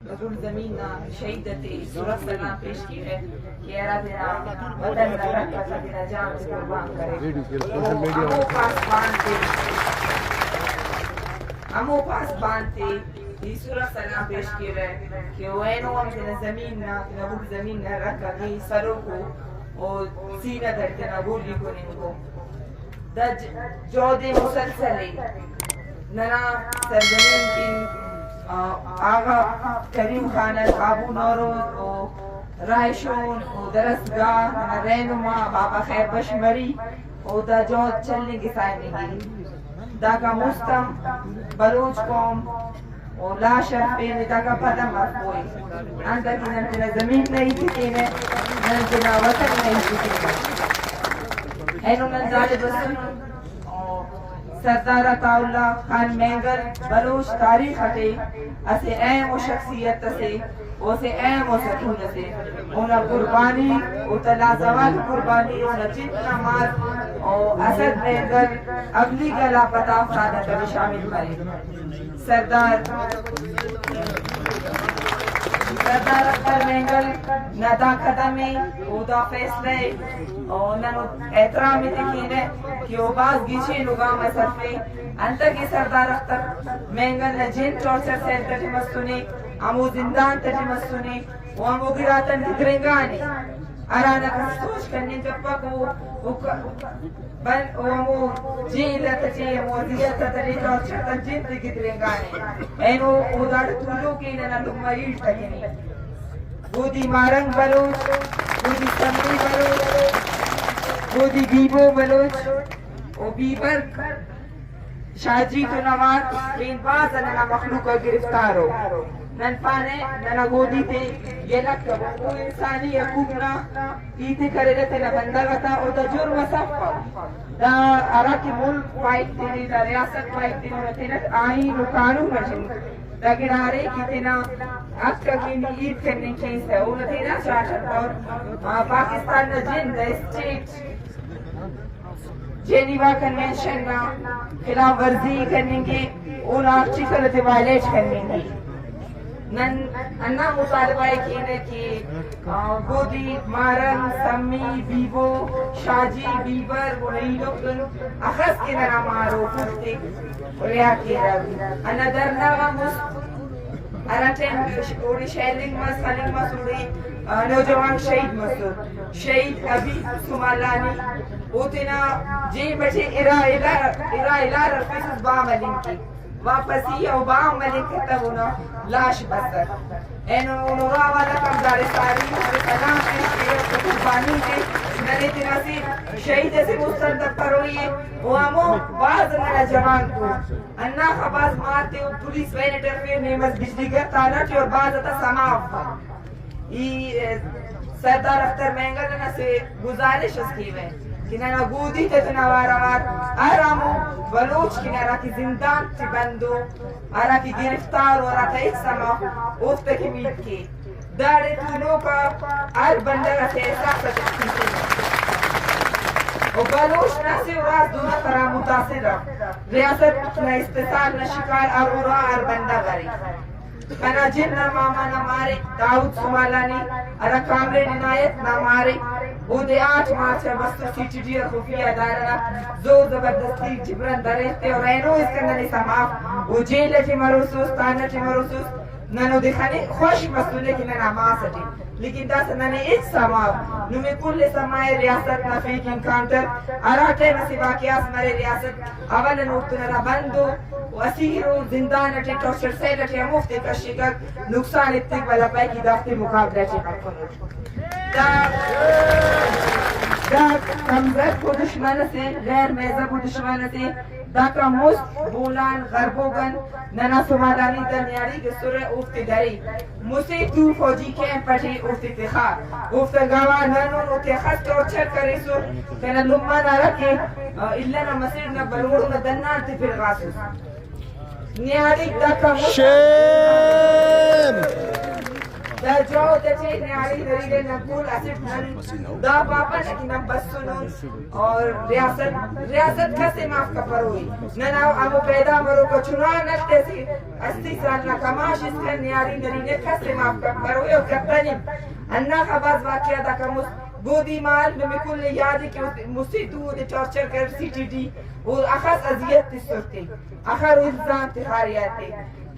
حضور زمین شہیدتی صورت سلام پیش کی ہے کہ ارا دینا وطن کا رکھا تھا دینا جان سے قربان کرے امو پاس بانتے یہ صورت سلام پیش کی ہے کہ وہ اینو ہم دینا زمین نا دینا بھوک زمین نا رکھا گئی سروں کو اور سینہ در دینا بولی کو ننگو دا جود مسلسلی ننا سرزمین کی آغا کریم خان القابو نورو رائشون درسگاہ رہنما بابا خیر بشمری دا جود چلنے کی سائنگی دا کا مستم بلوچ قوم لا شرف پین دا کا پتہ مرفوئی انتا کی نمتنا زمین نہیں تکینے نمتنا وطن نہیں تکینے اینو ننزال بسن سردار عطا اللہ خان مینگر بلوچ تاریخ ہٹے اسے اہم و شخصیت سے اسے اہم و سکون سے انہا قربانی اتلا زوال قربانی انہا جتنا مار اسد مینگر اگلی گلا پتا افرادہ کبھی شامل کرے سردار اکبر مینگل ندا قدمی اودا فیصلے ننو احترامی تکینے کہ وہ باز گیچے لگام صرفے انتا کی سردار اکبر مینگل نے جن ٹورچر سینٹر تجمستنے امو زندان تجمستنے وہ امو گراتن گرنگانے ارانا کسوچ کرنے جب پاکو وہ امو جیل تچے موزیت تلی ٹورچر تن جن تکی گرنگانے اینو اودا تولو کی ننا لگمائیل تکینی گودی مارنگ بلوچ گودی سمری بلوچ گودی بیبو بلوچ او بیبر شاجی تو نوات بین باز ننا مخلوق گرفتار ہو نن پانے ننا گودی تے یہ لکھا وہ انسانی حقوقنا ایتے کرے رہتے نا بندگتا او دا جرم صفا دا ارا کی ملک فائٹ تینی دا ریاست فائٹ تینی مطلب آئین و قانون مجھن دا گرارے کی تینا اکا کی نیت کرنے چیز ہے اونا تینا شاشت اور پاکستان نا جن دا اسٹیٹ جینیوا کنونشن نا خلاف ورزی کرنے کے اونا چکلت وائلیٹ کرنے گی نن انا مطالبہ کینے کی گودی مارن سمی بیبو شاجی بیبر ونہی لوگن اخص کے نرا مارو کھتے ولیا کی رہی انا درنا غمس انا ٹین اوڑی شیلنگ مس خلنگ مس اوڑی نوجوان شہید مسود شہید ابھی سمالانی اوتنا جی بچے ارائلہ رفیس با ملنگ کی واپسی او با ملنگ کتبونا لاش بسر اینو راوالا کمزار ساری سلام پیش قربانی دے ننے تناسی شہید سے مستردب پروئیے وہ ہمو باز ننا جوان کو انا خباز مارتے ہو پولیس وینٹر پہ نیمز بجلی گر تالٹی اور باز اتا سماف یہ سردار اختر مینگر ننا سے گزارش اس کی ہوئے کہ ننا گودی تتنا واروار آرامو بلوچ کی نرا کی زندان تی بندو آرا کی گرفتار اور آتا ایک سما اوفت کی مید کی داڑے تونوں کا آر بندر سے احساس تکتی و بلوچ ناسی وراز دونا طرح متاثر رہا ریاست نا استثال نا شکار ارورا آر بندہ گری انا جن ماما نمارے داؤد سوالانی ارا کامرے ننایت نمارے او دے 8 مارچ بستر سی ٹی ڈی خفیہ ادارہ زور زبردستی جبران درستے اور اینو اس کے اندر سماف او جیل چی مروسوس تانا چی مروسوس ننو دکھانے خوش مسئولے کی ننا ماں سٹی لیکن دا سننے ایک سماف نمی کل سمائے ریاست نفیق انکانٹر اراٹے نسی واقعات مرے ریاست اول نوکت ننا بندو اسیرو زندان اٹھے ٹوشر سیل اٹھے مفتی کا شکر نقصان اتک والا پائی کی دافتی مقابلہ چکر کنو دا کمزد کو دشمن سے غیر میزہ کو دشمن سے دا کا مست بولان غربوگن ننا سمالانی دنیاری کے سرے افت گری مسے تو فوجی کیم پٹے افت تخار افت گوا ننو نوتے خط ٹورچر کرے سو کہنا لما نہ رکھے اللہ نہ مسیر نہ بلوڑ نہ دنان تے پھر غاسوس نیاری دا کا مست دا جودة نعلي دليل نقول أسفنا دا بابا لكن بسنون اور ریاست کسی معاف کا پروئی ننا امو پیدا مرو کو چنان نشتے 80 سال نا کماش اس کا نیاری دلیل کسی معاف کا پروئی اور کتنیم اننا خباز واقعہ دا کمس بودی مال میں کل یادی کہ مسیدو دے چارچر کر سی ٹی ڈی اور اخص اذیت تسرتی اخر الزام تخاریاتی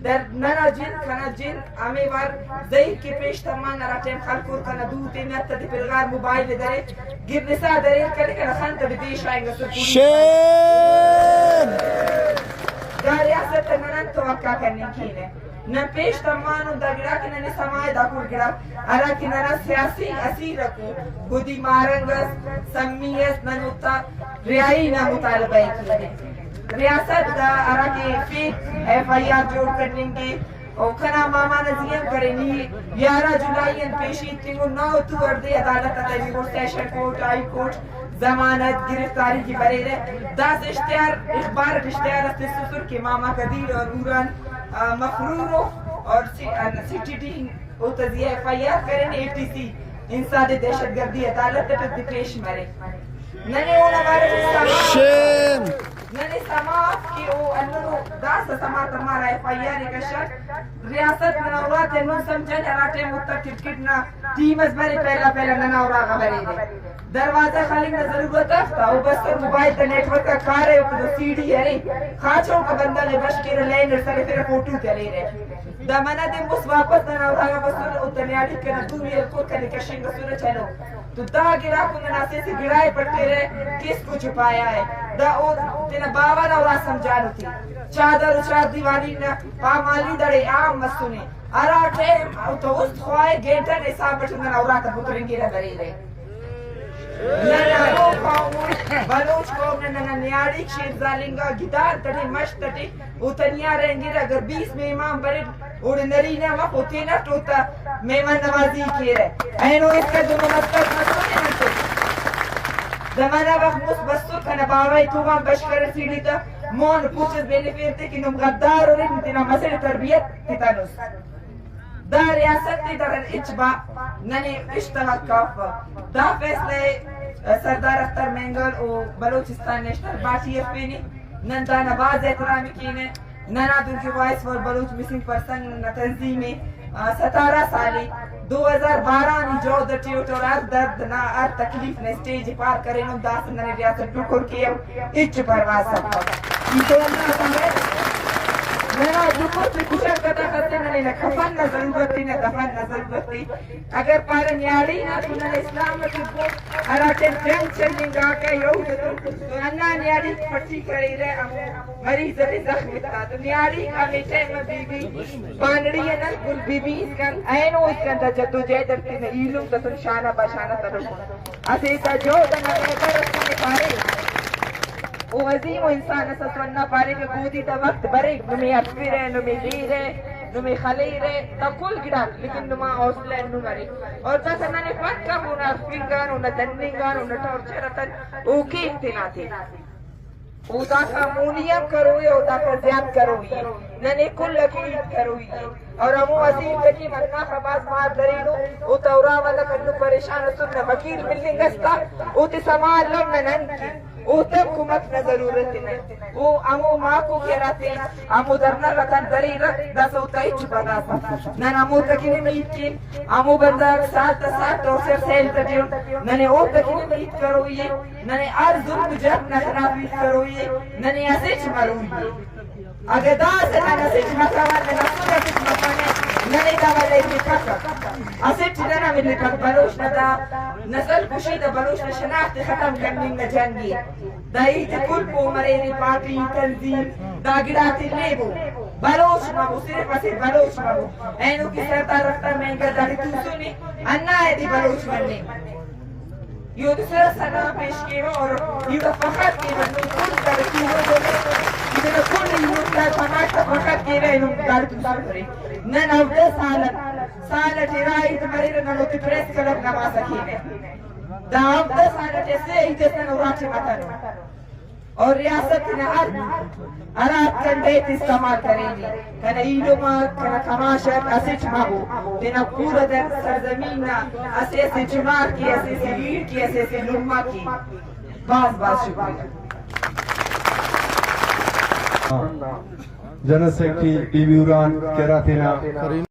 در ننا جن کنا جن امی بار زی کی پیش تمان نرا ٹیم خلکور کنا دوتی نیتا دی پلغار موبائل دارے گر نسا دارے کلی کنا خان تا دیش آئیں گا سر شین دا ریاست ننان توقع کرنے کی نے نہ پیش تمانو دا گڑا کی ننے سمائے دا کور گڑا ارا کی ننا سیاسی اسی رکو گودی مارنگس سمیس ننوتا ریائی نا مطالبہ کی نے ریاست دا ارا کی فیک ایف آئی آر جوڑ کرنے گے اور کنا ماما نزیم کرنی 11 جولائی ان پیشی تینگو 9 تو اردے عدالت تیمیگو سیشن کورٹ آئی کورٹ زمانت گرفتاری کی برے رہے 10 اشتہار اخبار اشتہار استے سسر کے ماما قدیر اور نوران مفرورو اور سی ٹی ڈی او تزیہ ایف آئی آر کرن اے ٹی سی انسان دہشت گردی عدالت تک پیش مرے ننے اونا بارے ننے سماعت کی او انہوں داس سماعت ہمارا ایف آئی آر کا شک ریاست منورات انہوں سمجھن اراٹے متقب کٹنا ٹیمز بری پہلا ننورا غبری دے دروازہ خالی میں ضرورت افتا او بس موبائل تا نیٹورک کا کارے او کدو سی ڈی ہے خاچوں کا بندہ لے بشکیر لینر سرے پھر فوٹو تلے رہے دا منا دے مس واپس ننورا غبسر او تنیاڑی کنا تو میرے کو کنے کشنگ سورے چلو تو دا گرا کو نناسے سے گرائے پڑتے رہے کس کو چھپایا ہے دا او تینا بابا نورا سمجھانو تھی چادر اچار دیوانی نا پامالی دڑے عام مسونے اراٹے تو اس خواہ گینٹر حساب بچھو ننورا تا بطرنگی رہ بری رہے بلوچ قوم نے ننا نیاڑی شیر زالنگا گدار تٹی مشت تٹی اتنیا رہیں گے اگر 20 میں امام برد اور نرینے وقت ہوتی نا ٹوتا میمان نوازی کی رہے اینو اس کا دونوں مستق مسونے نسو زمانہ وقت مصبستو کنا باوائی تومان بشکر سیڑی تا مون پوچھت بیلی فیرتے کہ نم غدار اور انتنا مسئل تربیت تتانوس دا ریاست تی در اچبا ننے اشتغل کافا دا فیصلے سردار اختر مینگل و Balochistan national party F P نے نن دا نباز احترامی کینے ننا دن کی voice for Baloch missing person تنظیمی 17 سالی 2012 نی جو در ٹیوٹر درد نا ار تکلیف نے سٹیج پار کرے نم دا سننے ریاست ٹکر کیا اچ پرواز سکتا یہ تو اللہ سمجھ ننا جمہور سے کشن کتا کرتے ننے کفن نا ضرورتی نا دفن نا ضرورتی اگر پارن یاری نا تو ننے اسلام میں کبھو اراٹن جنگ چلنگ آکے یو تو انا نیاری پٹی کری رہے امو مریض ری زخمی تا تو نیاری امیٹے میں بی بی پانڑی ہے نا گل بی بی اس کن اینو اس کن تا جدو جے درتی نا ایلوم تا تن شانہ باشانہ ترکو اسے تا جو دنا بیتر رسنے پارے او عظیم و انسان اساس وننا پارے کے گودی تا وقت برے نمی افیر ہے نمی غیر ہے نمی خلیر ہے تا کل گڑا لیکن نما حوصلہ نو مرے اور تا سننے فت کم ہونا افنگان ہونا دننگان ہونا ٹورچرتن او کی امتنا تھے او دا کا مونیم کروئی او دا کا زیاد کروئی ننے کل لکیت کروئی اور امو عظیم تکی مرنا خباز مار درینو او تورا والا کنو پریشان سننا وکیل ملنگ استا او تی سمان لم ننن کی او تب کمک نہ ضرورت نہیں او امو ماں کو کہراتے امو درنا رکن دری رکھ دس او تایچ بدا سا نن امو تکینی میت کی امو بندہ ساتھ تا ساتھ ٹورسر سیل تٹیو ننے او تکینی میت کروئی ننے ار ظلم جب نخنافیت کروئی ننے اسیچ مروئی اگر دا سے ننے اسیچ مکاوان ننے اسیچ مکانے ننے دا والے کی کسا اسیچ ننا ملی کت بلوش ندا نسل کشی دا بلوش نشناخت ختم کرنی نا جنگی دا ایت کل پو مرینی پارٹی تنظیم دا گراتی لیبو بلوش مابو صرف اسے بلوش مابو اینو کی سرطا رفتہ مہنگا داری تو سنی اننا ہے دی بلوش مننے یہ دوسرا سلام پیش کیے اور یہ فخر کیے منو کل ترکی ہو گئے یہ کل یوٹلا سماج تا فخر کیے رہے انہوں داری تو سنی نن افدہ سالت رائیت مریر ننو تی پریس کلب نمازہ کینے دا افدہ سالت ایسے ایتے سنو راچے مطانو اور ریاست نے ارات کنڈیت استعمال کریں گی کنا ایلوما کنا کماشت اسچ مگو دینا پورا در سرزمین اسے سے چمار کی اسے سے لیڈ کی اسے سے لما کی باز شکریہ. جنرل سیکرٹری ٹی وی وران کیراتینا